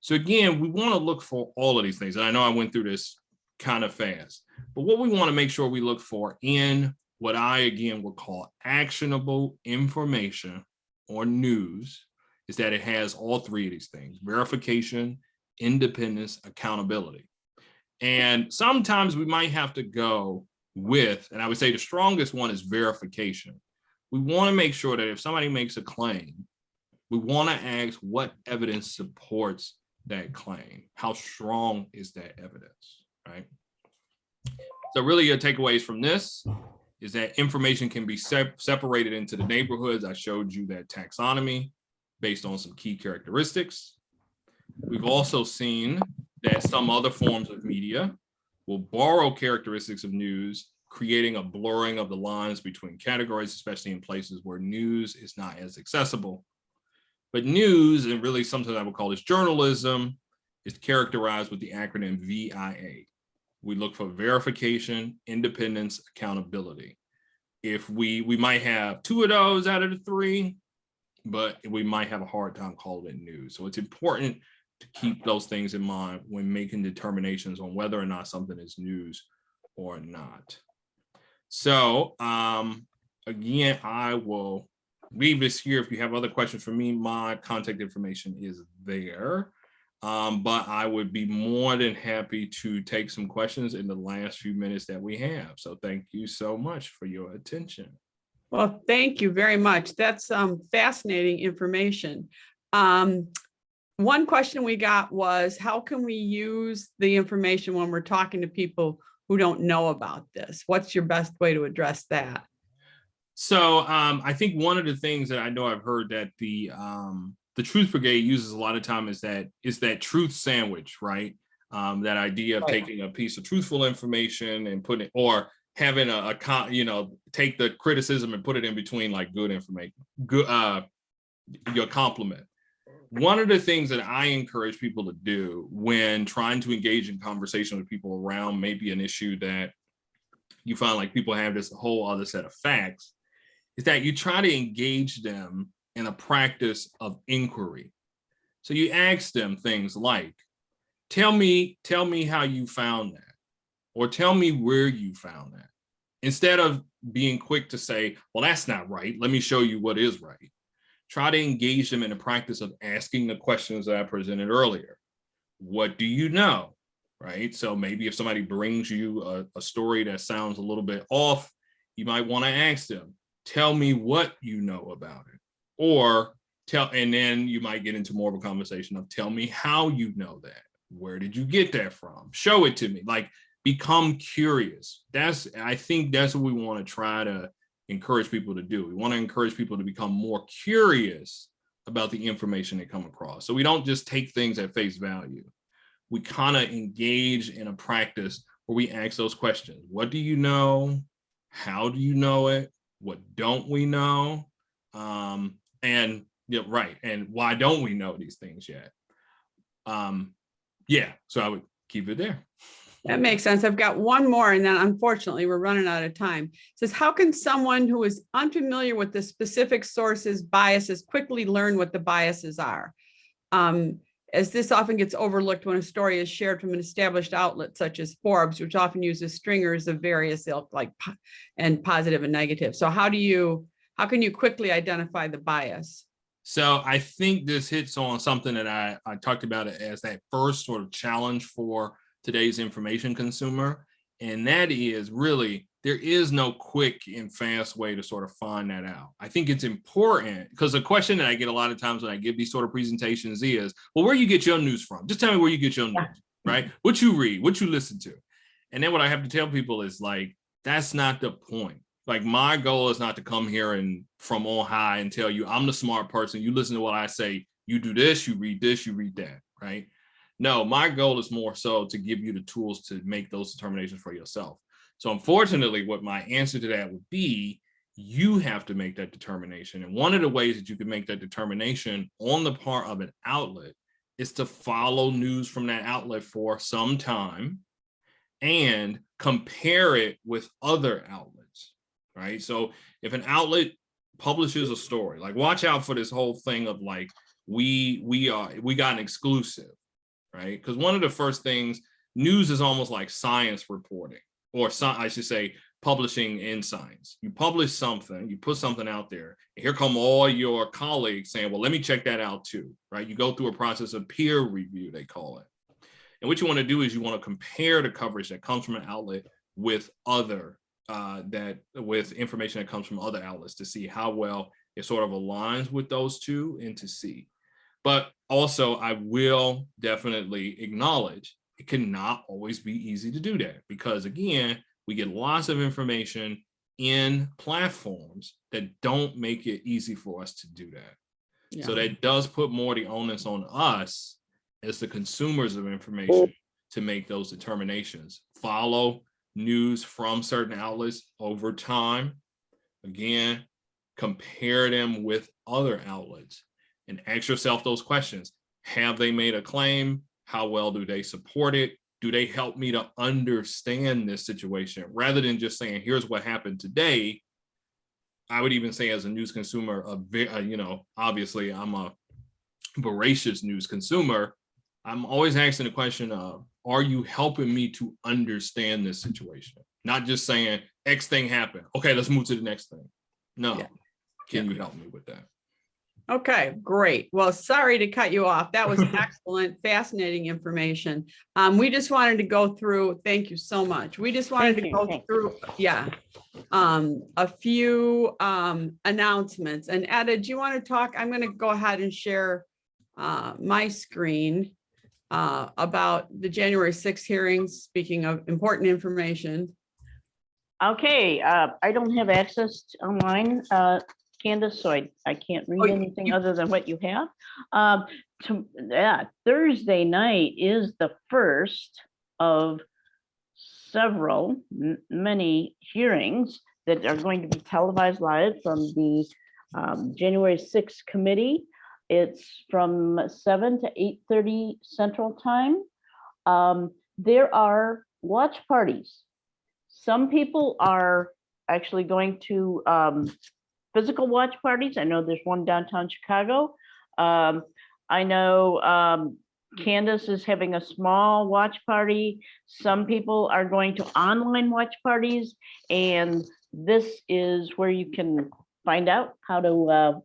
So again, we want to look for all of these things. And I know I went through this kind of fast, but what we want to make sure we look for in what I, again, would call actionable information or news is that it has all three of these things: verification, independence, accountability. And sometimes we might have to go with, and I would say the strongest one is verification. We want to make sure that if somebody makes a claim, we want to ask what evidence supports that claim. How strong is that evidence, right? So really your takeaways from this is that information can be separated into the neighborhoods. I showed you that taxonomy based on some key characteristics. We've also seen that some other forms of media will borrow characteristics of news, creating a blurring of the lines between categories, especially in places where news is not as accessible. But news, and really sometimes I would call this journalism, is characterized with the acronym VIA. We look for verification, independence, accountability. If we might have two of those out of the three, but we might have a hard time calling it news. So it's important to keep those things in mind when making determinations on whether or not something is news or not. So again, I will leave this here. If you have other questions for me, my contact information is there. But I would be more than happy to take some questions in the last few minutes that we have. So thank you so much for your attention. Well, thank you very much. That's fascinating information. One question we got was, how can we use the information when we're talking to people who don't know about this? What's your best way to address that? So I think one of the things that I know I've heard that the Truth Brigade uses a lot of time is that truth sandwich, right? That idea of taking a piece of truthful information and putting it, or having take the criticism and put it in between like good information, your compliment. One of the things that I encourage people to do when trying to engage in conversation with people around maybe an issue that you find like people have this whole other set of facts is that you try to engage them in a practice of inquiry. So you ask them things like, tell me how you found that, or tell me where you found that. Instead of being quick to say, well, that's not right, let me show you what is right. Try to engage them in the practice of asking the questions that I presented earlier. What do you know, right? So maybe if somebody brings you a story that sounds a little bit off, you might want to ask them, tell me what you know about it. Or and then you might get into more of a conversation of tell me how you know that. Where did you get that from? Show it to me. Like, become curious. I think that's what we want to try to encourage people to do. We want to encourage people to become more curious about the information they come across. So we don't just take things at face value. We kind of engage in a practice where we ask those questions. What do you know? How do you know it? What don't we know? And yeah, right. And why don't we know these things yet? Yeah, so I would keep it there. That makes sense. I've got one more, and then unfortunately we're running out of time. It says, how can someone who is unfamiliar with the specific sources biases quickly learn what the biases are? As this often gets overlooked when a story is shared from an established outlet such as Forbes, which often uses stringers of various ilk, like and positive and negative. So how can you quickly identify the bias? So I think this hits on something that I talked about it as that first sort of challenge for today's information consumer. And that is really, there is no quick and fast way to sort of find that out. I think it's important because the question that I get a lot of times when I give these sort of presentations is, well, where you get your news from? Just tell me where you get your news, right? What you read, what you listen to. And then what I have to tell people is like, that's not the point. Like, my goal is not to come here and from on high and tell you I'm the smart person. You listen to what I say, you do this, you read that, right? No, my goal is more so to give you the tools to make those determinations for yourself. So unfortunately, what my answer to that would be, you have to make that determination. And one of the ways that you can make that determination on the part of an outlet is to follow news from that outlet for some time and compare it with other outlets. Right. So if an outlet publishes a story, like, watch out for this whole thing of like, we got an exclusive, right? Because one of the first things, news is almost like science reporting, or I should say publishing in science. You publish something, you put something out there, and here come all your colleagues saying, well, let me check that out too, right? You go through a process of peer review, they call it. And what you want to do is you want to compare the coverage that comes from an outlet with other with information that comes from other outlets to see how well it sort of aligns with those two and to see. But also, I will definitely acknowledge it cannot always be easy to do that because, again, we get lots of information in platforms that don't make it easy for us to do that. Yeah. So that does put more the onus on us as the consumers of information to make those determinations. Follow news from certain outlets over time. Again, compare them with other outlets and ask yourself those questions. Have they made a claim? How well do they support it? Do they help me to understand this situation? Rather than just saying, here's what happened today, I would even say as a news consumer, obviously I'm a voracious news consumer. I'm always asking the question of, are you helping me to understand this situation? Not just saying X thing happened. Okay, let's move to the next thing. No, Can you help me with that? Okay, great. Well, sorry to cut you off. That was excellent, fascinating information. We just wanted to go through, thank you so much. We just wanted to go through, a few announcements. And Etta, do you want to talk? I'm going to go ahead and share my screen about the January 6th hearings, speaking of important information. Okay, I don't have access online, Candace, so I can't read anything other than what you have. Thursday night is the first of several, many hearings that are going to be televised live from the January 6th committee. It's from 7 to 8:30 Central Time. There are watch parties. Some people are actually going to physical watch parties. I know there's one downtown Chicago. I know Candace is having a small watch party. Some people are going to online watch parties, and this is where you can find out how to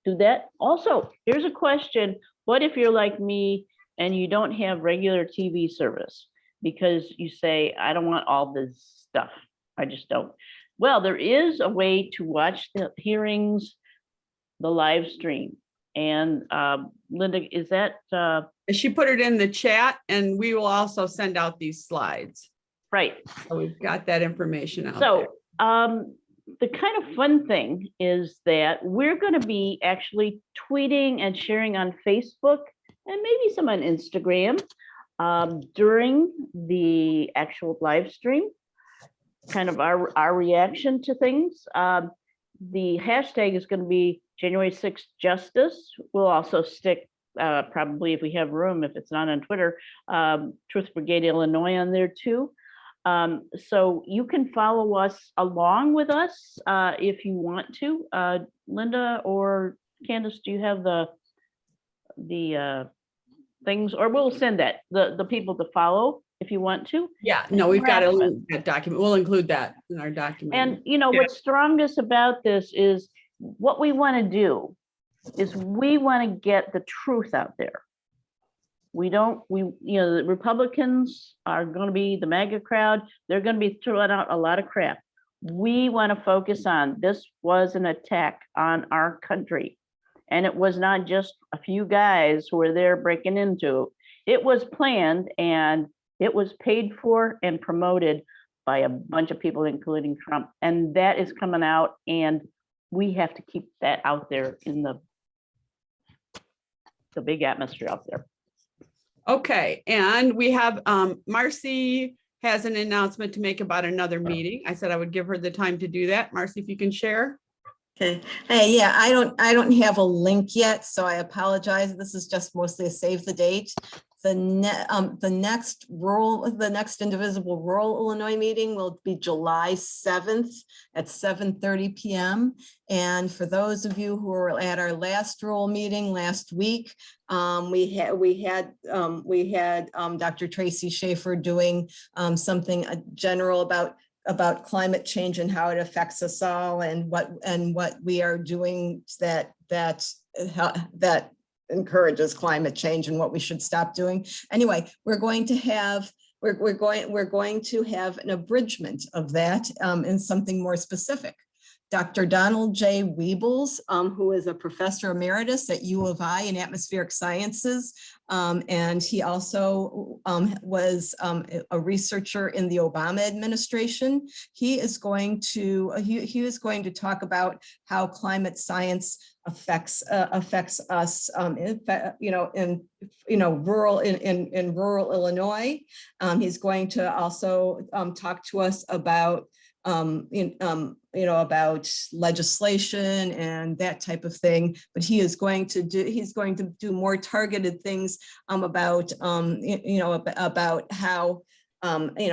do that. Also, here's a question. What if you're like me and you don't have regular TV service because you say, I don't want all this stuff. I just don't. Well, there is a way to watch the hearings the live stream. And Linda, is that She put it in the chat, and we will also send out these slides. right? So we've got that information out there. So the kind of fun thing is that we're going to be actually tweeting and sharing on Facebook and maybe some on Instagram during the actual live stream, kind of our reaction to things. The hashtag is going to be January 6th Justice. We'll also stick, probably if we have room, if it's not on Twitter, Truth Brigade Illinois on there too. So you can follow us along with us if you want to. Linda or Candace, do you have the things, or we'll send that, the people to follow if you want to. Yeah, no, we've got that document. We'll include that in our document. And you know, what's strongest about this is what we want to do is we want to get the truth out there. We, you know, the Republicans are going to be the MAGA crowd. They're going to be throwing out a lot of crap. We want to focus on this was an attack on our country. And it was not just a few guys who were there breaking into. It was planned, and it was paid for and promoted by a bunch of people, including Trump. And that is coming out, and we have to keep that out there in the big atmosphere out there. Okay, and we have Marcy has an announcement to make about another meeting. I said I would give her the time to do that. Marcy, if you can share. Okay. Hey, yeah, I don't have a link yet, so I apologize. This is just mostly a save the date. The next Indivisible Rural Illinois meeting will be July 7th at 7:30 p.m. And for those of you who were at our last rural meeting last week, we had Dr. Tracy Schaefer doing something general about climate change and how it affects us all, and what we are doing that encourages climate change and what we should stop doing. Anyway, we're going to have an abridgment of that in something more specific. Dr. Donald J. Wiebels, who is a professor emeritus at U of I in atmospheric sciences, and he also was a researcher in the Obama administration. He is going to talk about how climate science affects us, in rural Illinois. He's going to also talk to us about about legislation and that type of thing, but he's going to do more targeted things about how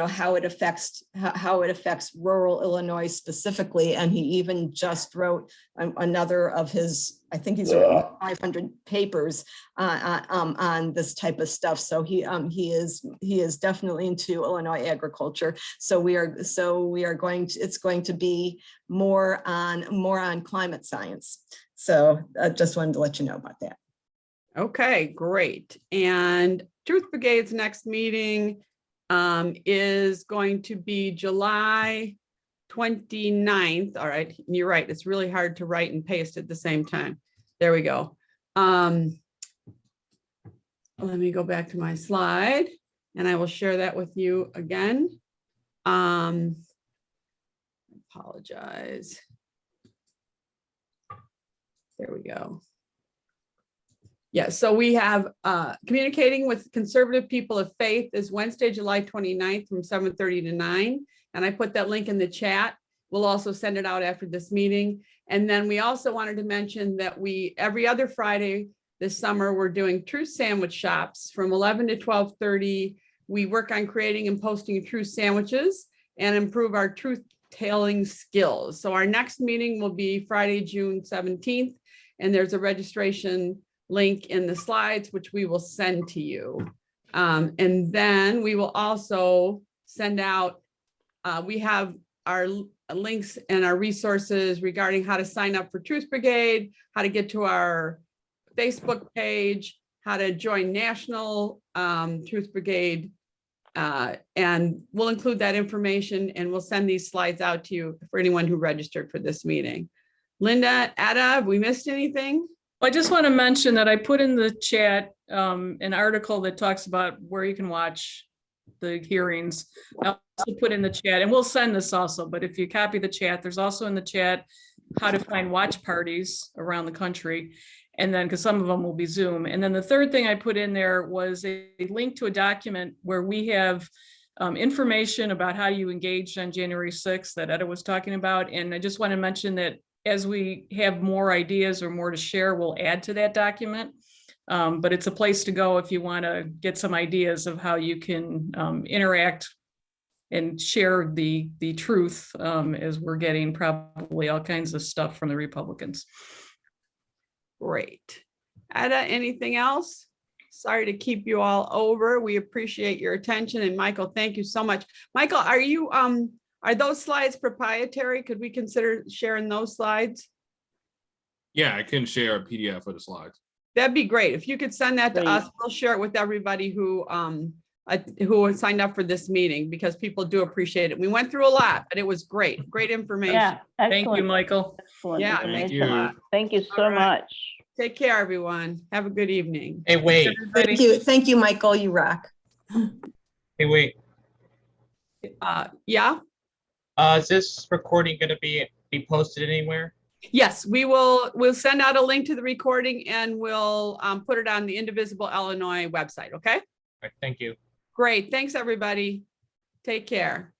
how it affects rural Illinois specifically. And he even just wrote another of his, I think he's written 500 papers on this type of stuff. So he is definitely into Illinois agriculture. So it's going to be more on climate science. So I just wanted to let you know about that. Okay, great. And Truth Brigade's next meeting is going to be July 29th. All right, you're right. It's really hard to write and paste at the same time. There we go. Let me go back to my slide and I will share that with you again. Apologize. There we go. Yeah, so we have communicating with conservative people of faith is Wednesday, July 29th from 7:30 to 9. And I put that link in the chat. We'll also send it out after this meeting. And then we also wanted to mention that every other Friday this summer, we're doing truth sandwich shops from 11 to 12:30. We work on creating and posting truth sandwiches and improve our truth telling skills. So our next meeting will be Friday, June 17th. And there's a registration link in the slides, which we will send to you. And then we will also send out, we have our links and our resources regarding how to sign up for Truth Brigade, how to get to our Facebook page, how to join National Truth Brigade. And we'll include that information and we'll send these slides out to you for anyone who registered for this meeting. Linda, Ada, have we missed anything? I just want to mention that I put in the chat an article that talks about where you can watch the hearings. I also put in the chat, and we'll send this also, but if you copy the chat, there's also in the chat how to find watch parties around the country. And then, because some of them will be Zoom. And then the third thing I put in there was a link to a document where we have information about how you engaged on January 6th that Etta was talking about. And I just want to mention that as we have more ideas or more to share, we'll add to that document. But it's a place to go if you want to get some ideas of how you can interact and share the truth, as we're getting probably all kinds of stuff from the Republicans. Great. Ada, anything else? Sorry to keep you all over. We appreciate your attention. And Michael, thank you so much. Michael, are those slides proprietary? Could we consider sharing those slides? Yeah, I can share a PDF of the slides. That'd be great. If you could send that to Great. us, we'll share it with everybody who signed up for this meeting, because people do appreciate it. We went through a lot, but it was great. Great information. Yeah, Thank you, excellent. Michael. Excellent Yeah, thank information. you. Thank you so All right. much. Take care, everyone. Have a good evening. Hey, wait. Everybody. Thank you, Michael, you rock. Hey, wait. Yeah. Is this recording going to be posted anywhere? Yes, we'll send out a link to the recording, and we'll put it on the Indivisible Illinois website. Okay. All right, thank you. Great. Thanks, everybody. Take care.